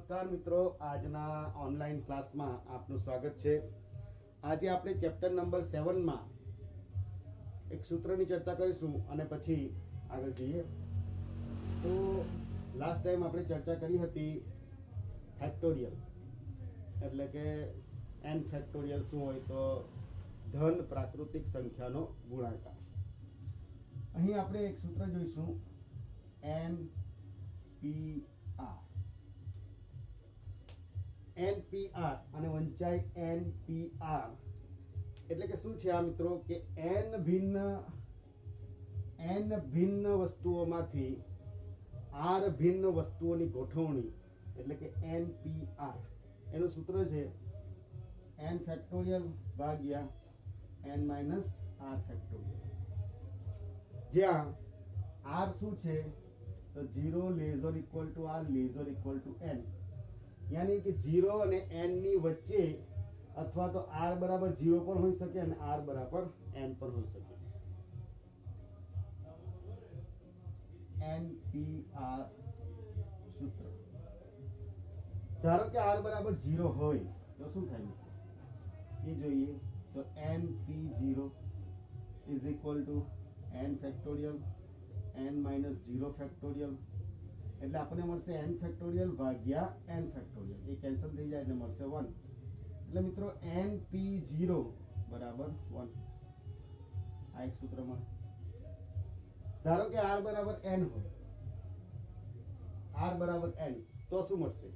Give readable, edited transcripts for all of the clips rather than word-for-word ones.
नमस्कार मित्रों, आजना online class में आपनु स्वागत है। आज આપણે ચેપ્ટર નંબર 7 માં એક સૂત્રની ચર્ચા કરીશું અને પછી આગળ જઈએ। તો લાસ્ટ ટાઈમ આપણે ચર્ચા કરી હતી ફેક્ટોરિયલ, એટલે કે n ફેક્ટોરિયલ શું હોય તો ધન પ્રાકૃતિક સંખ્યાનો ગુણાકાર। અહીં આપણે એક સૂત્ર જોઈશું NPR NPR અને વંચાય NPR એટલે કે શું છે આ મિત્રો કે n ભિન્ન વસ્તુઓમાંથી r ભિન્ન વસ્તુઓની ગોઠવણી એટલે કે NPR એનું સૂત્ર છે n ફેક્ટોરિયલ ભાગ્યા n માઇનસ r ફેક્ટોરિયલ, જ્યાં r શું છે તો 0 lesser equal to r lesser equal to n, यानी कि 0 અને n ની વચ્ચે અથવા તો r બરાબર 0 પર હોઈ શકે અને r બરાબર n પર હોઈ શકે। NPR સૂત્ર, ધારો કે r બરાબર 0 હોય તો શું થાય મિત્રો એ જોઈએ। તો NP0 is equal to n factorial n minus 0 factorial, એટલે આપણને મળશે n ફેક્ટોરિયલ ભાગ્યા n ફેક્ટોરિયલ, એ કેન્સલ થઈ જાય એટલે મળશે 1। એટલે મિત્રો NP0 બરાબર 1, આ એક સૂત્ર મળે। ધારો કે r બરાબર n હોય, r બરાબર n તો શું મળશે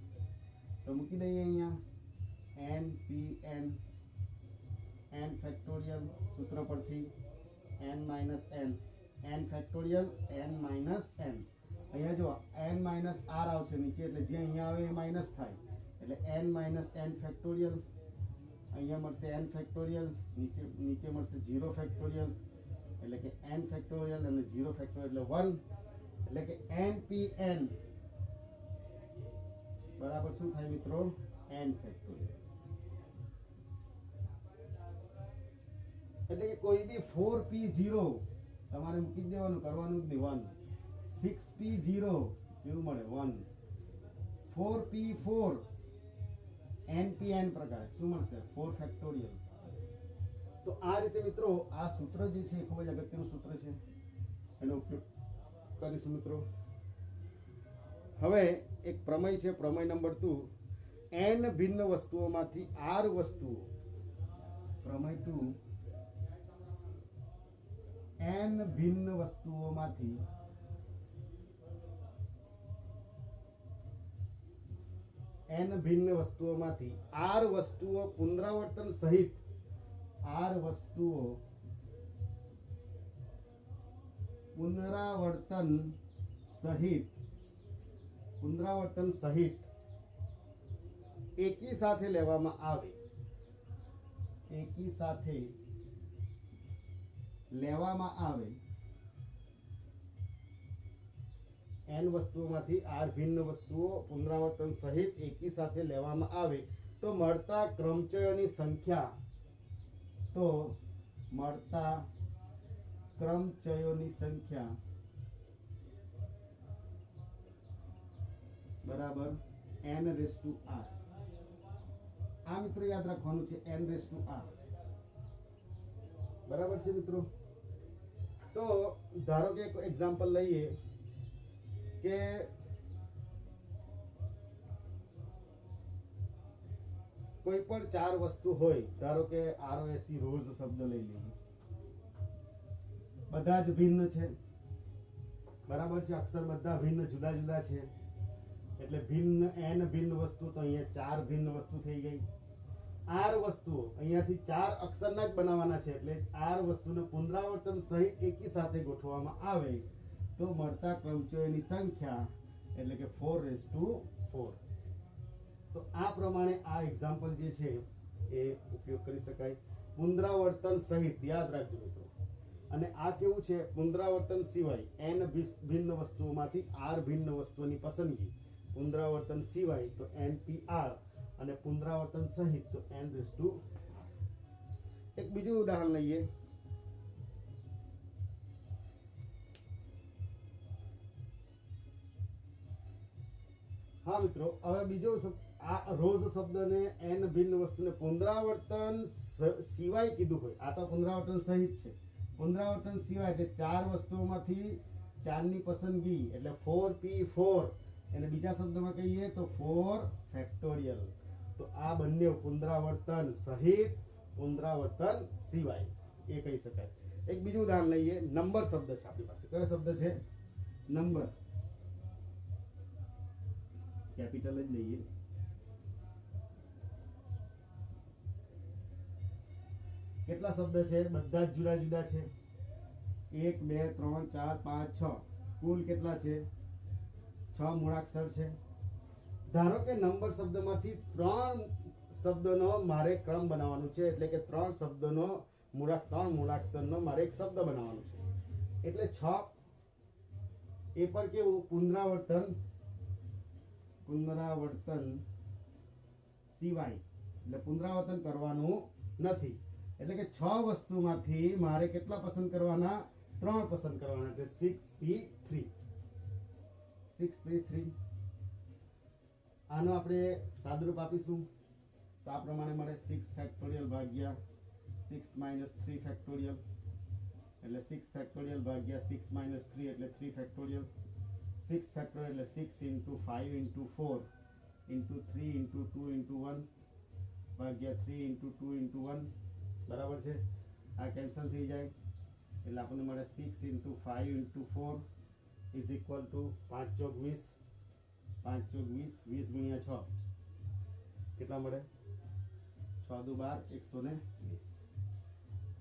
તો મૂકી દઈએ અહીંયા NPN n ફેક્ટોરિયલ સૂત્ર પરથી n minus n n factorial n minus n, અહીંયા જો n માઇનસ r આવશે નીચે એટલે જે અહીંયા આવે એ માઇનસ થાય એટલે n માઇનસ n ફેક્ટોરિયલ, અહીંયા મળશે n ફેક્ટોરિયલ, નીચે મળશે 0 ફેક્ટોરિયલ એટલે કે n ફેક્ટોરિયલ અને 0 ફેક્ટોરિયલ એટલે 1, એટલે કે NPN બરાબર શું થાય મિત્રો n ફેક્ટોરિયલ। એટલે કે કોઈ બી 4p0 તમારે મૂકી દેવાનું, કરવાનું જ નહીં 1, 6p0 કેવું મળે 1, 4p4 NPN પ્રકાર શું મળશે 4 ફેક્ટોરિયલ। તો આ રીતે મિત્રો આ સૂત્ર જે છે ખૂબ જ અગત્યનું સૂત્ર છે, એનો ઉપયોગ કરીશું મિત્રો। હવે એક પ્રમેય છે, પ્રમેય નંબર 2, n ભિન્ન વસ્તુઓમાંથી r વસ્તુઓ, પ્રમેય 2, n ભિન્ન વસ્તુઓમાંથી n ભિન્ન વસ્તુઓમાંથી r વસ્તુઓ પુનરાવર્તન સહિત r વસ્તુઓ પુનરાવર્તન સહિત એકી સાથે લેવામાં આવે, એકી સાથે લેવામાં આવે n વસ્તુઓમાંથી r ભિન્ન વસ્તુઓ પુનરાવર્તન સહિત એકી સાથે લેવામાં આવે તો મળતા ક્રમચયોની સંખ્યા, તો મળતા ક્રમચયોની સંખ્યા બરાબર n/r। આ મિત્રો યાદ રાખવાનું છે n/r બરાબર છે મિત્રો। તો ધારો કે એક એક્ઝામ્પલ લઈએ કે કોઈ પણ 4 વસ્તુ હોય, ધારો કે ROSC રોઝ શબ્દ લઈ લઈએ, બધા જ ભિન્ન છે બરાબર છે, અક્ષર બધા ભિન્ન જુદા જુદા છે એટલે ભિન્ન n ભિન્ન વસ્તુ, તો અહીંયા 4 ભિન્ન વસ્તુ થઈ ગઈ। r વસ્તુઓ અહીંયાથી 4 અક્ષરના જ બનાવવાના છે એટલે r વસ્તુને પુનરાવર્તન સહિત એકી સાથે ગોઠવવામાં આવે તો મળતા ક્રમચયોની સંખ્યા એટલે કે 4/4। તો આ પ્રમાણે આ એક્ઝામ્પલ જે છે એ ઉપયોગ કરી શકાય। પુનરાવર્તન સહિત યાદ રાખજો મિત્રો, અને આ કેવું છે પુનરાવર્તન સિવાય n ભિન્ન વસ્તુઓમાંથી r ભિન્ન વસ્તુઓની પસંદગી, પુનરાવર્તન સિવાય તો NPR અને પુનરાવર્તન સહિત તો n/r। એક બીજું ઉદાહરણ લઈએ, હા મિત્રો, હવે બીજો આ રોઝ શબ્દને એન ભિન્ન વસ્તુને પુનરાવર્તન સિવાય કીધું હોય, આ તો પુનરાવર્તન સહિત છે. પુનરાવર્તન સિવાય એટલે ચાર વસ્તુઓમાંથી ચારની પસંદગી એટલે 4p4, અને બીજા શબ્દમાં કહીએ તો 4 ફેક્ટોરિયલ. તો આ બંને પુનરાવર્તન સહિત, પુનરાવર્તન સિવાય એ કહી શકાય. એક બીજું ઉદાહરણ લઈએ. નંબર શબ્દ છે આપણી પાસે. કયો શબ્દ છે? નંબર. કેપિટલ જ લઈએ. કેટલા શબ્દ છે? બધા જ જુદા જુદા છે. 1 2 3 4 5 6, કુલ કેટલા છે? 6 મૂળાક્ષર છે. ધારો કે નંબર શબ્દમાંથી 3 શબ્દનો મારે ક્રમ બનાવવાનો છે, એટલે કે 3 શબ્દનો 3 મૂળાક્ષરનો મારે એક શબ્દ બનાવવાનો છે. એટલે 6 એ પર કેવું? પુનરાવર્તન સિવાય, એટલે પુનરાવર્તન કરવાનું નથી. એટલે કે 6 વસ્તુમાંથી મારે કેટલા પસંદ કરવાના? 3 પસંદ કરવાના. એટલે 6p3. આનો આપણે સાદુરૂપ આપીશું તો આ પ્રમાણે મળે. 6 ફેક્ટોરિયલ ભાગ્યા 6 - 3 ફેક્ટોરિયલ, એટલે 6 ફેક્ટોરિયલ ભાગ્યા 6 - 3 એટલે 3 ફેક્ટોરિયલ. 6 ફેક્ટોરિયલ એટલે 6 × 5 × 4 × 3 × 2 × 1 ભાગ્યા 3 × 2 × 1, બરાબર છે. આ કેન્સલ થઈ જાય એટલે આપણને મળે 6 × 5 × 4 ઇઝ ઇક્વલ ટુ 5 ચોક 20, 5 ચોક 20, 20 × 6 કેટલા મળે? 6 દુ 12, 120.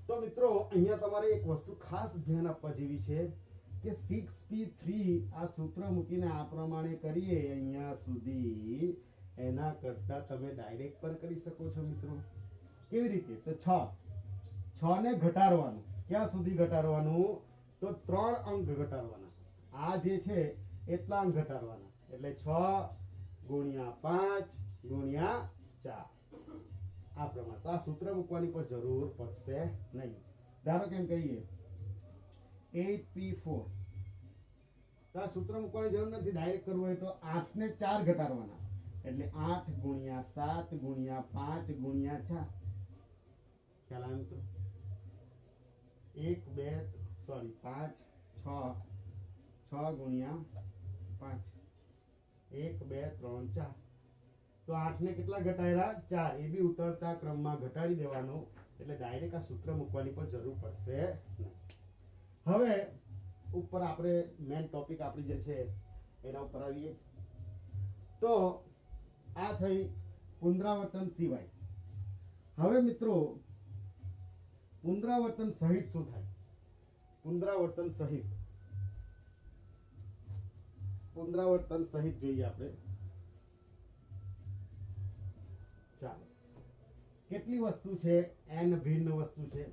તો મિત્રો અહીંયા તમારે એક વસ્તુ ખાસ ધ્યાન આપવા જેવી છે કે 6p3 આ સૂત્ર મૂકીને આ પ્રમાણે કરીએ અહીંયા સુધી, એના કરતા તમે ડાયરેક્ટ પણ કરી શકો છો મિત્રો. કેવી રીતે? તો 6 ને ઘટાડવાનું. ક્યાં સુધી ઘટાડવાનું? તો 3 અંક ઘટાડવાના. આ જે છે એટલા અંક ઘટાડવાના. એટલે 6 × 5 × 4 આ પ્રમાણે. તો આ સૂત્ર મૂકવાની પણ જરૂર પડશે નહીં. ધારો કે એમ કહીએ 8p4, તો આ સૂત્ર મૂકવાની જરૂર નથી. ડાયરેક્ટ કરવું હોય તો 8 ને 4 ઘટાડવાના. એટલે 8 × 7 × 5 × 4. ખ્યાલ આવે મિત્રો? 1 2 સોરી 5 6 6 × 5, 1 2 3 4. તો 8 ને કેટલા ઘટાડ્યા? 4. એ બી ઉતરતા ક્રમમાં ઘટાડી દેવાનું. એટલે ડાયરેક્ટ આ સૂત્ર મૂકવાની પણ જરૂર પડશે નહીં. હવે ઉપર આપણે મેન ટોપિક આપણી જે છે એના ઉપર આવીએ. તો આ થઈ પુનરાવર્તન સિવાય. હવે મિત્રો પુનરાવર્તન સહિત શું થાય? પુનરાવર્તન સહિત જોઈએ આપણે. ચાલો, કેટલી વસ્તુ છે? n ભિન્ન વસ્તુ છે.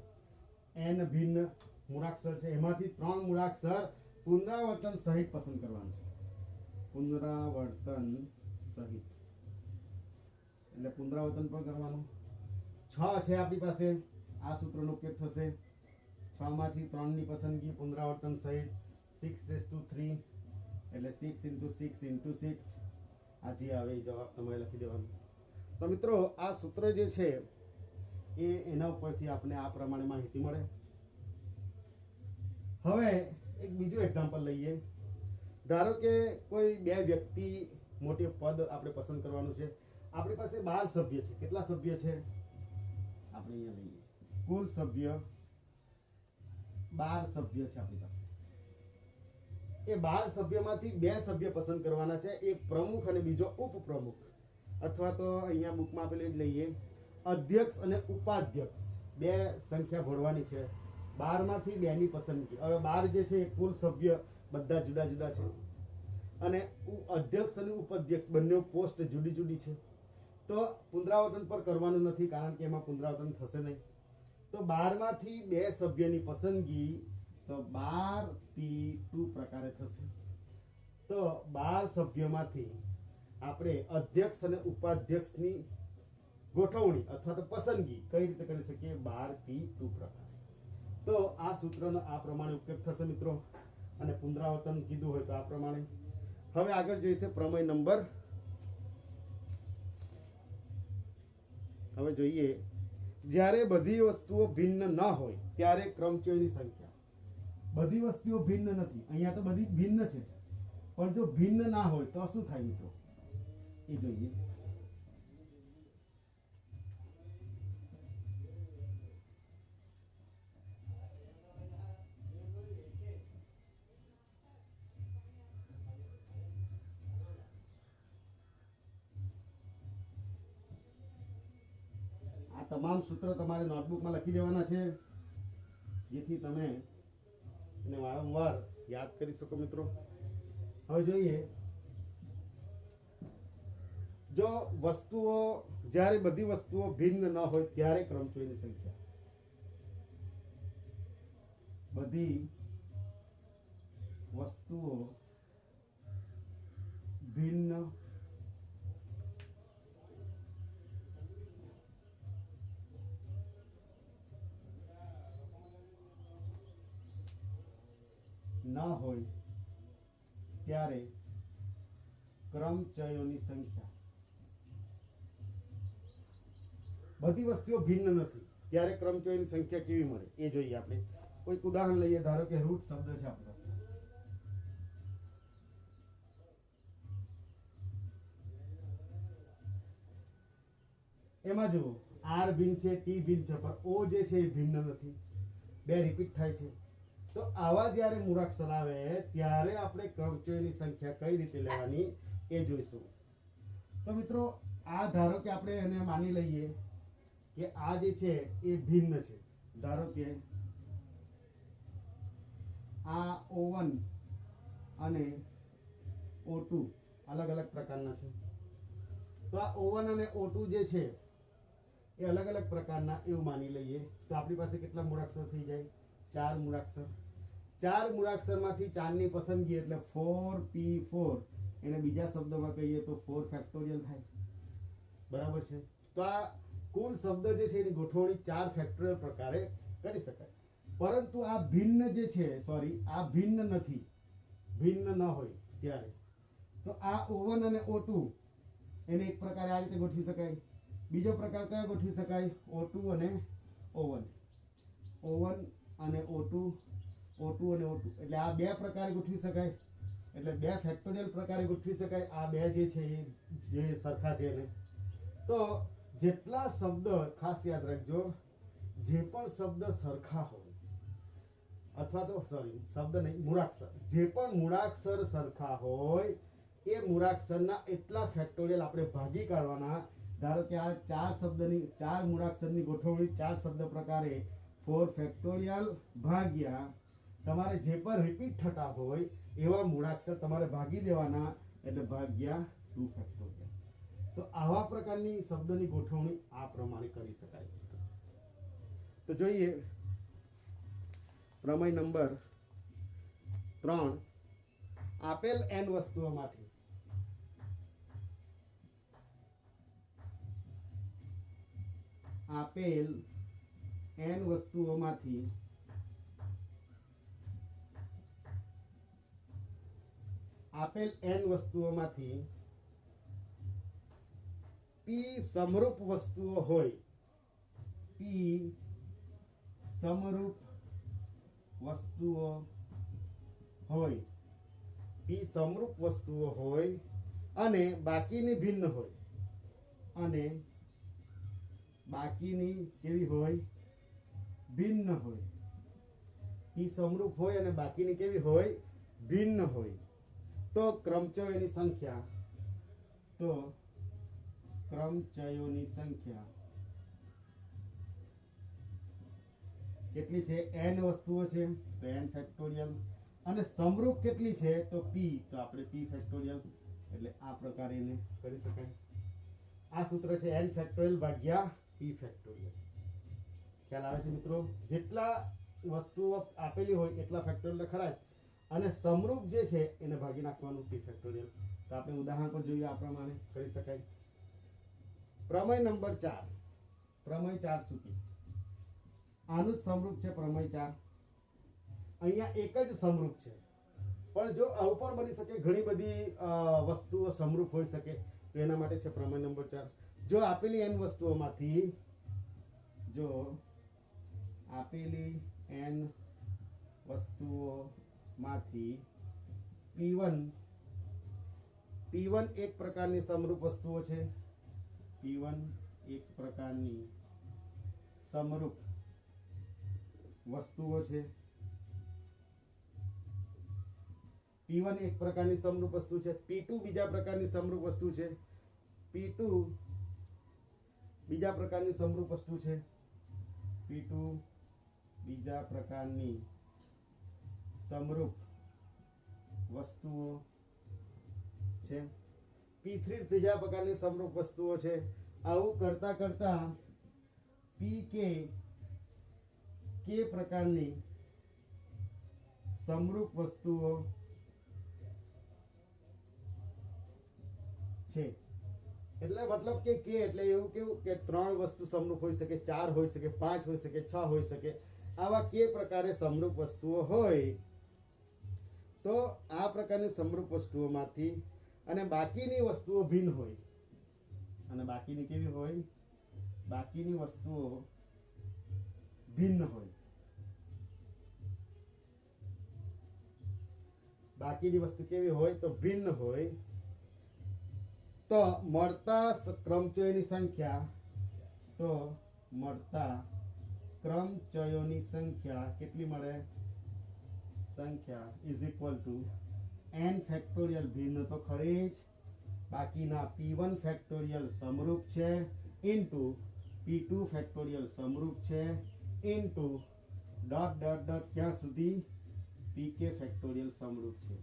n ભિન્ન મૂળાક્ષર છે. એમાંથી 3 મૂળાક્ષર પુનરાવર્તન સહિત પસંદ કરવાનું છે. પુનરાવર્તન સહિત એટલે પુનરાવર્તન પણ કરવાનું. 6 છે આપણી પાસે. આ સૂત્રનો ઉપયોગ થશે. 6 માંથી 3 ની પસંદગી પુનરાવર્તન સહિત. 6^3 એટલે 6 × 6 × 6. આ જે આવે એ જવાબ તમારે લખી દેવાનો. તો મિત્રો આ સૂત્ર જે છે એના ઉપરથી આપણે આ પ્રમાણે માહિતી મળે. હવે એક બીજું એક્ઝામ્પલ લઈએ. ધારો કે કોઈ 2 વ્યક્તિ મોટી પદ આપણે પસંદ કરવાનું છે. આપણી પાસે 12 સભ્ય છે. કેટલા સભ્ય છે? આપણે અહીંયા લઈએ. કુલ સભ્ય 12 સભ્ય છે આપણી પાસે. એ 12 સભ્યમાંથી 2 સભ્ય પસંદ કરવાના છે. એક પ્રમુખ અને બીજો ઉપપ્રમુખ, અથવા તો અહીંયા બુકમાં આપેલું જ લઈએ અધ્યક્ષ અને ઉપાધ્યક્ષ. 2 સંખ્યા ભરવાની છે. 12 માંથી 2 ની પસંદગી. હવે 12 જે છે એ કુલ સભ્ય બધા જુદા જુદા છે, અને અધ્યક્ષ અને ઉપાધ્યક્ષ બંને પોસ્ટ જુદી જુદી છે. તો પુનરાવર્તન પર કરવાનું નથી, કારણ કે એમાં પુનરાવર્તન થશે નહીં. તો 12 માંથી 2 સભ્યની પસંદગી તો 12p2 પ્રકારે થશે. તો 12 સભ્યોમાંથી આપણે અધ્યક્ષ અને ઉપાધ્યક્ષની ગોઠવણી અથવા તો પસંદગી કઈ રીતે કરી શકીએ? 12p2 પ્રકારે. તો આ સૂત્રનો આ પ્રમાણે ઉપયોગ થશે મિત્રો. અને પુનરાવર્તન કીધું હોય તો આ પ્રમાણે. હવે આગળ જોઈશે પ્રમેય નંબર હવે જોઈએ, જ્યારે બધી વસ્તુઓ ભિન્ન ન હોય ત્યારે ક્રમચયની સંખ્યા. બધી વસ્તુઓ ભિન્ન નથી, અહીંયા તો બધી ભિન્ન છે, પણ જો ભિન્ન ના હોય તો શું થાય મિત્રો એ જોઈએ. આ તમામ સૂત્ર તમારે નોટબુકમાં લખી દેવાના છે, જેથી તમે એને વારંવાર યાદ કરી શકો મિત્રો. હવે જોઈએ, જો વસ્તુઓ જ્યારે બધી વસ્તુઓ ભિન્ન ન હોય ત્યારે ક્રમચયની સંખ્યા. બધી વસ્તુઓ ભિન્ન ના હોય ત્યારે ક્રમચયોની સંખ્યા. બધી વસ્તુઓ ભિન્ન નથી ત્યારે ક્રમચયોની સંખ્યા કેવી મળે એ જોઈએ. આપણે કોઈક ઉદાહરણ લઈએ, ધારો કે રૂટ શબ્દ છે આપણી પાસે. એમાં જુઓ, આર ભિન્ન છે, ટી ભિન્ન છે, પણ ઓ જે છે એ ભિન્ન નથી, બે રિપીટ થાય છે. તો આવા જ્યારે મૂળાક્ષર આવે ત્યારે આપણે ક્રમચયની સંખ્યા કઈ રીતે લેવાની એ જોઈશું. તો મિત્રો, આ ધારો કે આપણે એને માની લઈએ કે આ જે છે એ ભિન્ન છે. ધારો કે આ O1 અને O2 અલગ અલગ પ્રકારના છે. તો આ O1 અને O2 જે છે એ અલગ અલગ પ્રકારના એવું માની લઈએ. તો આપણી પાસે કેટલા મૂળાક્ષર થઈ જાય? 4 મૂળાક્ષર. 4 મૂળાક્ષરમાંથી 4 ની પસંદગી એટલે 4p4, એને બીજા શબ્દોમાં કહીએ તો 4 ફેક્ટોરિયલ થાય. બરાબર છે. તો આ કુલ શબ્દ જે છે એની ગોઠવણી 4 ફેક્ટોરિયલ પ્રકારે કરી શકાય. પરંતુ આ ભિન્ન જે છે, આ ભિન્ન નથી, ભિન્ન ન હોય ત્યારે. તો આ O1 અને O2 એને એક પ્રકારે આ રીતે ગોઠવી શકાય. બીજો પ્રકાર કયો ગોઠવી શકાય? O2 અને O1, O1 અને O2, O2 અને O2, એટલે આ બે પ્રકારે ગોઠવી શકાય. એટલે બે ફેક્ટોરિયલ પ્રકારે ગોઠવી શકાય. આ બે જે છે એ જે સરખા છે એને. તો જેટલા શબ્દ, ખાસ યાદ રાખજો, જે પણ શબ્દ સરખા હોય, અથવા તો શબ્દ નહીં, મૂળાક્ષર, જે પણ મૂળાક્ષર સરખા હોય એ મૂળાક્ષરના એટલા ફેક્ટોરિયલ આપણે ભાગી કાઢવાના. ધારો કે આ 4 શબ્દની, 4 મૂળાક્ષરની ગોઠવણી 4 શબ્દ પ્રકારે 4 ફેક્ટોરિયલ ભાગ્યા તમારે જે પણ રિપીટ થતા હોય એવા મૂળાક્ષર તમારે ભાગી દેવાના, એટલે ભાગ્યા 2 ફેક્ટોરિયલ. તો આવા પ્રકારની શબ્દની ગોઠવણી આ પ્રમાણે કરી શકાય. તો જોઈએ પ્રમેય નંબર 3. આપેલ n વસ્તુઓમાંથી આપેલ n વસ્તુઓમાંથી p સમરૂપ વસ્તુઓ હોય, p સમરૂપ વસ્તુઓ હોય, p સમરૂપ વસ્તુઓ હોય અને બાકીની ભિન્ન હોય, અને બાકીની કેવી હોય? ભિન્ન હોય. p સમરૂપ હોય અને બાકીની કેવી હોય? ભિન્ન હોય. તો ક્રમચયોની સંખ્યા, કેટલી છે? n વસ્તુઓ છે તો n ફેક્ટોરિયલ. અને સમરૂપ કેટલી છે? તો p, તો આપણે p ફેક્ટોરિયલ. એટલે આ પ્રકારે એને કરી શકાય. આ સૂત્ર છે n ફેક્ટોરિયલ ભાગ્યા p ફેક્ટોરિયલ. ખ્યાલ આવે છે મિત્રો? જેટલા વસ્તુઓ આપેલી હોય એટલા ફેક્ટોરિયલ ખરા જ, અને સમરૂપ જે છે એને ભાગી નાખવાનું p ફેક્ટોરિયલ. તો આપણે ઉદાહરણ પર જોઈએ, આ પ્રમાણે કરી શકાય. પ્રમેય નંબર 4, પ્રમેય 4 સુધી આનું સમરૂપ છે પ્રમેય 4. અહીંયા એક જ સમરૂપ છે, પણ જો આવું પણ બની શકે, ઘણી બધી વસ્તુઓ સમરૂપ હોઈ શકે, તો એના માટે છે પ્રમેય નંબર 4. જો આપેલી n વસ્તુઓમાંથી જો આપેલી n વસ્તુઓમાંથી P1 એક પ્રકારની સમરૂપ વસ્તુઓ છે. P1 એક પ્રકારની સમરૂપ વસ્તુઓ છે. P1 એક પ્રકારની સમરૂપ વસ્તુ છે. P2 બીજા પ્રકારની સમરૂપ વસ્તુ છે. P2 બીજા પ્રકારની સમરૂપ વસ્તુ છે. P2 બીજા પ્રકારની સમરૂપ વસ્તુઓ છે. P3 ત્રીજા પ્રકારની સમરૂપ વસ્તુઓ છે. આવું કરતા કરતા PK k પ્રકારની સમરૂપ વસ્તુઓ છે. એટલે મતલબ કે k એટલે એવું કેવું કે 3 વસ્તુ સમરૂપ હોઈ શકે, 4 હોઈ શકે, 5 હોઈ શકે, 6 હોઈ શકે. આવા કે પ્રકારે સમરૂપ વસ્તુઓ હોય તો આ પ્રકારની સમરૂપ વસ્તુઓમાંથી અને બાકીની વસ્તુઓ ભિન્ન હોય. અને બાકીની કેવી હોય? બાકીની વસ્તુઓ ભિન્ન હોય. બાકીની વસ્તુ કેવી હોય? તો ભિન્ન હોય. તો મળતા ક્રમચયોની સંખ્યા કેટલી મળે? સંખ્યા is equal to n factorial ભિન્ન તો ખરી જ, બાકીના P1 ફેક્ટોરિયલ સમરૂપ છે ઇન્ટુ P2 ફેક્ટોરિયલ સમરૂપ છે ઇન્ટુ ડોટ ડોટ ડોટ ક્યાં સુધી? PK ફેક્ટોરિયલ સમરૂપ છે.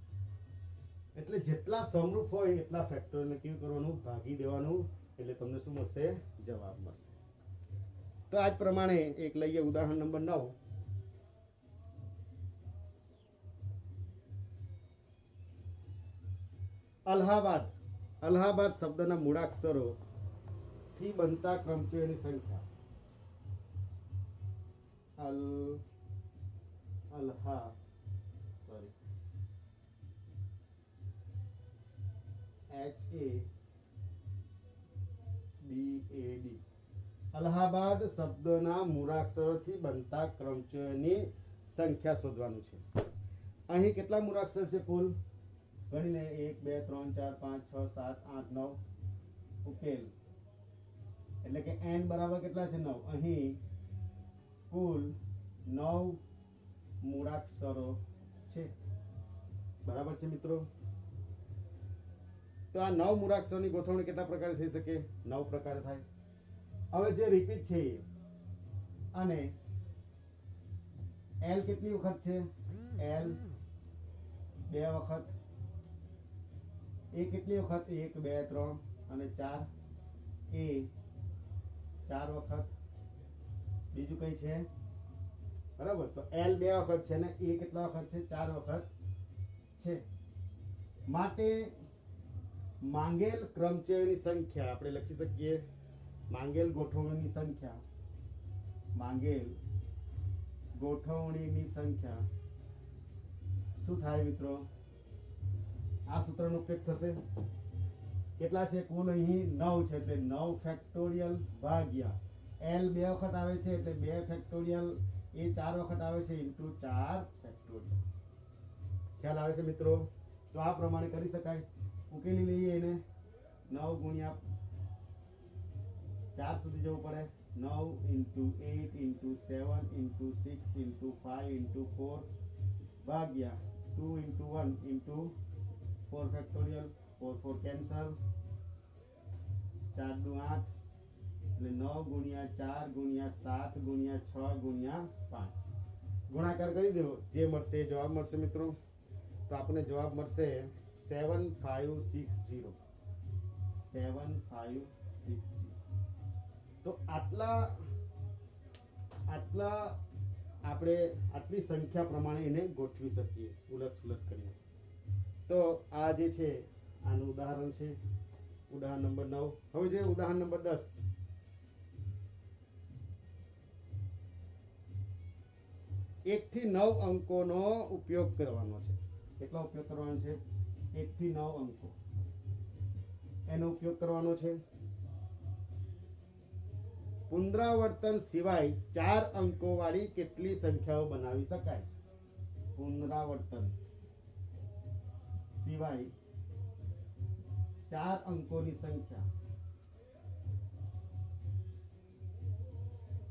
એટલે જેટલા સમરૂપ હોય એટલા ફેક્ટોરિયલને કેવું કરવાનું? ભાગી દેવાનું. એટલે તમને શું મળશે? જવાબ મળશે. તો આજ પ્રમાણે એક લઈએ ઉદાહરણ નંબર 9. અલ્હાબાદ શબ્દના મૂળાક્ષરો થી બનતા ક્રમચયોની સંખ્યા. અલ્હાબાદ શબ્દના મૂળાક્ષરોથી બનતા ક્રમચયોની સંખ્યા શોધવાનું છે. અહીં કેટલા મૂળાક્ષર છે કુલ? ગણી લે. 1 2 3 4 5 6 7 8 9. ઉકેલ એટલે કે n બરાબર કેટલા છે? 9. અહીં કુલ 9 મૂળાક્ષરો છે. બરાબર છે મિત્રો? તો આ 9 મૂળાક્ષરોની ગોઠવણી કેટલા પ્રકારે થઈ શકે? 9 પ્રકારે થાય. હવે જે રિપીટ છે અને L કેટલી વખત છે? L 2 વખત. એ કેટલી વખત? 1 2 3 અને 4. એ 4 વખત. બીજું કઈ છે? બરાબર. તો L 2 વખત છે ને એ કેટલા વખત છે? 4 વખત છે. માટે માંગેલ ક્રમચયોની સંખ્યા આપણે લખી શકીએ. માંગેલ ગોઠવણીની સંખ્યા શું થાય મિત્રો? આ સૂત્રનો ઉપયોગ થશે. કેટલા છે કુલ? અહીં 9 છે એટલે 9 ફેક્ટોરિયલ ભાગ્યા L 2 વખત આવે છે એટલે 2 ફેક્ટોરિયલ. એ 4 વખત આવે છે ઇન્ટુ 4 ફેક્ટોરિયલ. ખ્યાલ આવે છે મિત્રો? તો આ પ્રમાણે કરી શકાય. ઉકેલી લઈએ એને. 9 ગુણ્યા 4 સુધી જવું પડે. 9 into 8 into 7 into 6 into 5 into 4 ભાગ્યા 2 ઇન્ટુ 1 ઇન્ટુ 4 ફેક્ટોરિયલ. 4 4 કેન્સલ. 4 દુ 8 એટલે 9 ગુણ્યા 4 ગુણ્યા 7 ગુણ્યા 6 ગુણ્યા 5. ગુણાકાર કરી દો. જે મળશે એ જવાબ મળશે મિત્રો. તો આપણને જવાબ મળશે 7560. 7560. તો આટલા આપણે આટલી સંખ્યા પ્રમાણે એને ગોઠવી શકીએ ઉલટ સુલટ કરીને. તો આ જે છે આનું ઉદાહરણ છે. ઉદાહરણ નંબર 9. હવે જે ઉદાહરણ નંબર 10. એક થી 9 અંકોનો ઉપયોગ કરવાનો છે. કેટલો ઉપયોગ કરવાનો છે? 1 થી 9 અંકો એનો ઉપયોગ કરવાનો છે. પુનરાવર્તન સિવાય 4 અંકો વાળી કેટલી સંખ્યાઓ બનાવી શકાય? પુનરાવર્તન સિવાય 4 અંકોની સંખ્યા.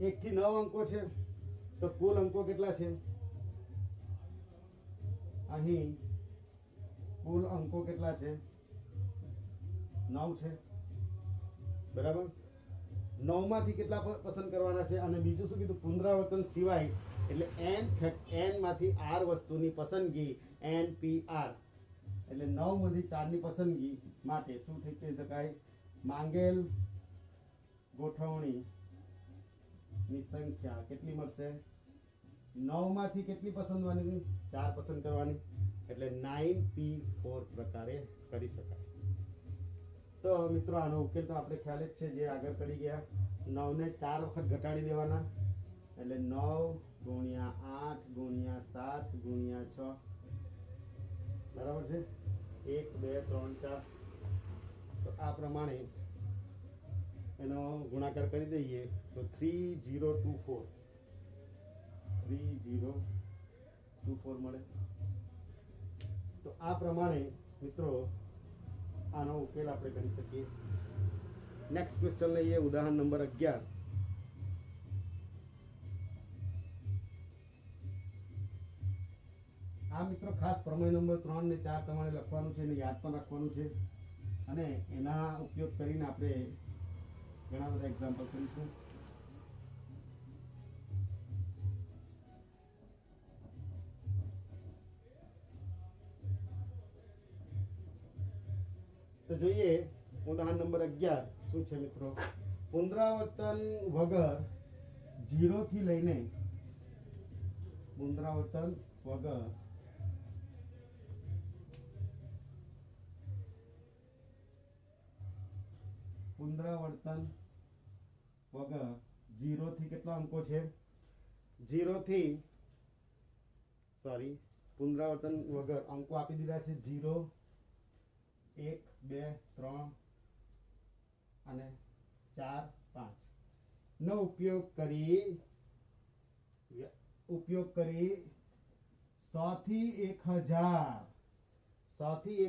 1 થી 9 અંકો છે તો કુલ અંકો કેટલા છે? અહીં કુલ અંકો કેટલા છે? 9 છે, બરાબર. 9 માંથી કેટલા પસંદ કરવાના છે? અને બીજું શું કીધું? પુનરાવર્તન સિવાય એટલે n માંથી r વસ્તુની પસંદગી, npr એટલે 9 માંથી 4 ની પસંદગી માટે શું કહી શકાય? માંગેલ ગોઠવણી ની સંખ્યા કેટલી મળશે? 9 માંથી કેટલી પસંદવાની? 4 પસંદ કરવાની, એટલે 9p4 પ્રકારે કરી શકાય. તો મિત્રો આનો ઉકેલ તો આપણે ખ્યાલ જ છે, જે આગળ કરી ગયા. 9 ને 4 વખત ઘટાડી દેવાના, એટલે 9 ગુણ્યા 8 ગુણ્યા 7 ગુણ્યા 6, બરાબર છે. 1 2 3 4. તો આ પ્રમાણે એનો ગુણાકાર કરી દઈએ તો 3024 મળે. તો આ પ્રમાણે મિત્રો આનો ઉકેલ આપણે કરી શકીએ. નેક્સ્ટ ક્વેશ્ચન લઈએ, ઉદાહરણ નંબર 11. આ મિત્રો ખાસ પ્રમેય નંબર 3 ને 4 તમારે લખવાનું છે અને યાદ પણ રાખવાનું છે, અને એના ઉપયોગ કરીને આપણે ઘણા બધા એક્ઝામ્પલ કરીશું. તો જોઈએ ઉદાહરણ નંબર 11 શું છે મિત્રો? પુનરાવર્તન વગર 0 થી લઈને પુનરાવર્તન વગર 0 થી કેટલા અંકો છે? પુનરાવર્તન વગર અંકો આપી દીધા છે 0 1 2 3 અને 4 5 નો ઉપયોગ કરી 100 થી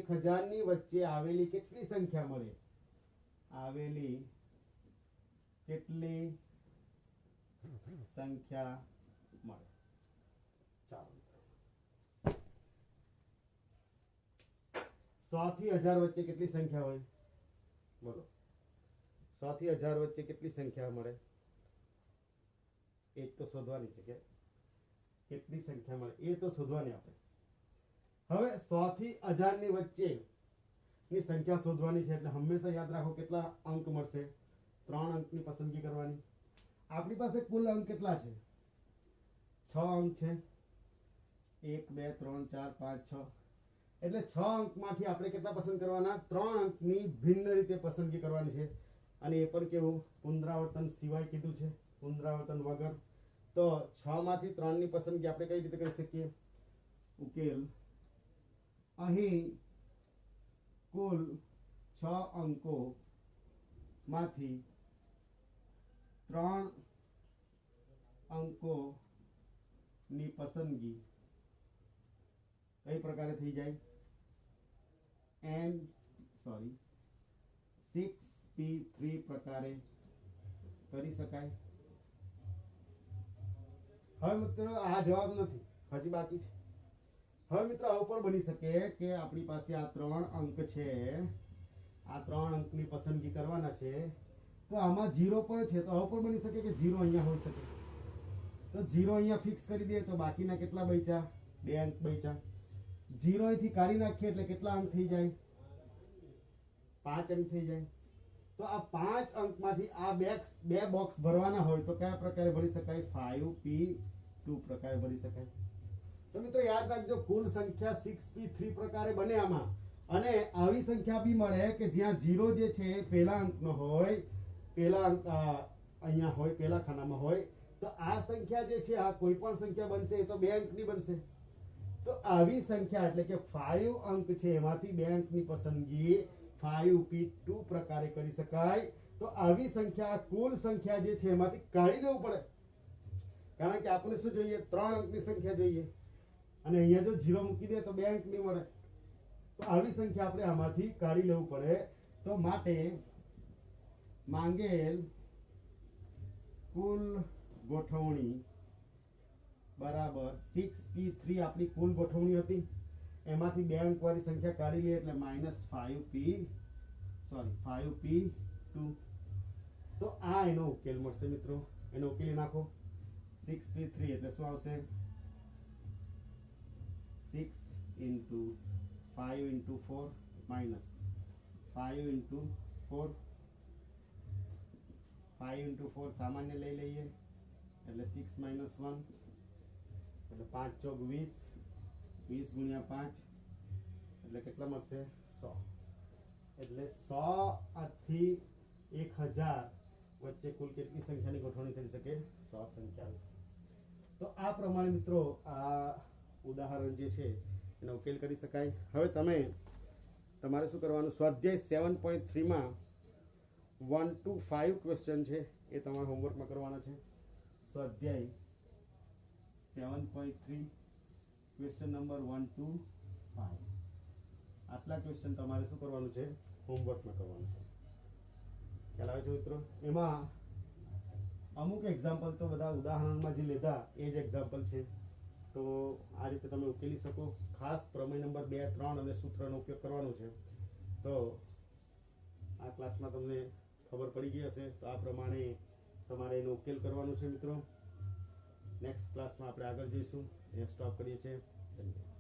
1000 ની વચ્ચે આવેલી કેટલી સંખ્યા મળે? આવેલી કેટલી સંખ્યા મળે? ચાલો 100 થી 1000 વચ્ચે કેટલી સંખ્યા હોય? બોલો, 100 થી 1000 વચ્ચે કેટલી સંખ્યા મળે? એ તો શોધવાની છે કે કેટલી સંખ્યા મળે એ તો શોધવાની આપણે. હવે 100 થી 1000 ની વચ્ચે ની સંખ્યા શોધવાની છે, એટલે હંમેશા યાદ રાખો કેટલા અંક મળશે? 3 અંકની પસંદગી કરવાની. આપણી પાસે કુલ અંક કેટલા છે? 6 અંક છે. 1 2 3 4 5 6, એટલે 6 અંકમાંથી આપણે કેટલા પસંદ કરવાના? 3 અંકની ભિન્ન રીતે પસંદગી કરવાની છે. અને એ પણ કેવું? પુનરાવર્તન સિવાય કીધું છે, પુનરાવર્તન વગર. તો 6 માંથી 3 ની પસંદગી આપણે કઈ રીતે કરી શકીએ? ઉકેલ અહીં કુલ 6 અંકો માંથી 3 અંકો ની પસંદગી કઈ પ્રકારે થઈ જાય? 6p3 પ્રકારે કરી શકાય. હવે મિત્રો આ જવાબ નથી, હજી બાકી છે. હવે મિત્રો આવું પણ બની શકે કે આપણી પાસે આ 3 અંક છે, આ 3 અંકની પસંદગી કરવાના છે, તો આમાં 0 પણ છે. તો આવું પણ બની શકે કે 0 અહીંયા હોઈ શકે. તો 0 અહીંયા ફિક્સ કરી દઈએ તો બાકીના કેટલા બચ્યા? 2 અંક બચ્યા. 0 અહીંથી કાઢી નાખીએ એટલે કેટલા અંક થઈ જાય? 5 અંક થઈ જાય. તો આ 5 અંકમાંથી આ બે બોક્સ ભરવાના હોય તો કયા પ્રકારે ભરી શકાય? 5p2 પ્રકારે ભરી શકાય. તો મિત્રો યાદ રાખજો, કુલ સંખ્યા 6p3 પ્રકારે બને આમાં. અને આવી સંખ્યા બી મળે કે જ્યાં 0 જે છે પહેલા અંકનો હોય, પહેલા અંક અહીંયા હોય, પહેલા ખાનામાં હોય. તો આ સંખ્યા જે છે આ કોઈ પણ સંખ્યા બનશે એ તો 2 અંકની બનશે. તો આવી સંખ્યા એટલે કે 5 અંક છે, એમાંથી 2 અંકની પસંદગી 5p2 પ્રકારે કરી શકાય. તો આવી સંખ્યા કુલ સંખ્યા જે છે એમાંથી કાઢી લેવું પડે, કારણ કે આપણે શું જોઈએ 3 અંકની સંખ્યા જોઈએ અને અહીંયા જો 0 મૂકી દે તો 2 અંક નહીં મળે, તો આવી સંખ્યા આપણે આમાંથી કાઢી લેવું પડે. તો માટે માંગેલ કુલ ગોઠવણી બરાબર 6p3 આપણી કુલ ગોઠવણી હતી, એમાંથી 2 અંક વાળી સંખ્યા કાઢી લઈએ એટલે -5p2. તો આ એનો ઉકેલ મળશે મિત્રો. એનો ઉકેલી નાખો. 6p3 એટલે શું આવશે? 6 × 5 × 4 -5 × 4 5 × 4 સામાન્ય લઈ લઈએ એટલે 6 - 1 એટલે 5 × 4 = 20, 20 × 5 એટલે કેટલા મળશે? 100. એટલે 100 થી 1000 વચ્ચે કુલ કેટલી સંખ્યાની ગોઠવણી થઈ શકે? 100 સંખ્યા આવશે. તો આ પ્રમાણે મિત્રો આ ઉદાહરણ જે છે એનો ઉકેલ કરી શકાય. હવે તમારે શું કરવાનું? સ્વાધ્યાય 7.3 માં 1 to 5 ક્વેશ્ચન છે એ તમારે હોમવર્કમાં કરવાના છે. સ્વાધ્યાય 7.3 ક્વેશ્ચન નંબર 1 to 5 આટલા ક્વેશ્ચન તમારે શું કરવાનું છે? હોમવર્કમાં કરવાનું છે. ખ્યાલ આવે છે મિત્રો? એમાં અમુક એક્ઝામ્પલ તો બધા ઉદાહરણમાં જે લીધા એ જ એક્ઝામ્પલ છે, તો આ રીતે તમે ઉકેલી શકો. ખાસ પ્રમેય નંબર 2, 3 અને સૂત્રનો ઉપયોગ કરવાનો છે. તો આ ક્લાસમાં તમને ખબર પડી ગઈ હશે. તો આ પ્રમાણે તમારે એનો ઉકેલ કરવાનો છે મિત્રો. નેક્સ્ટ ક્લાસમાં આપણે આગળ જઈશું. અહીંયા સ્ટોપ કરીએ છીએ. ધન્યવાદ.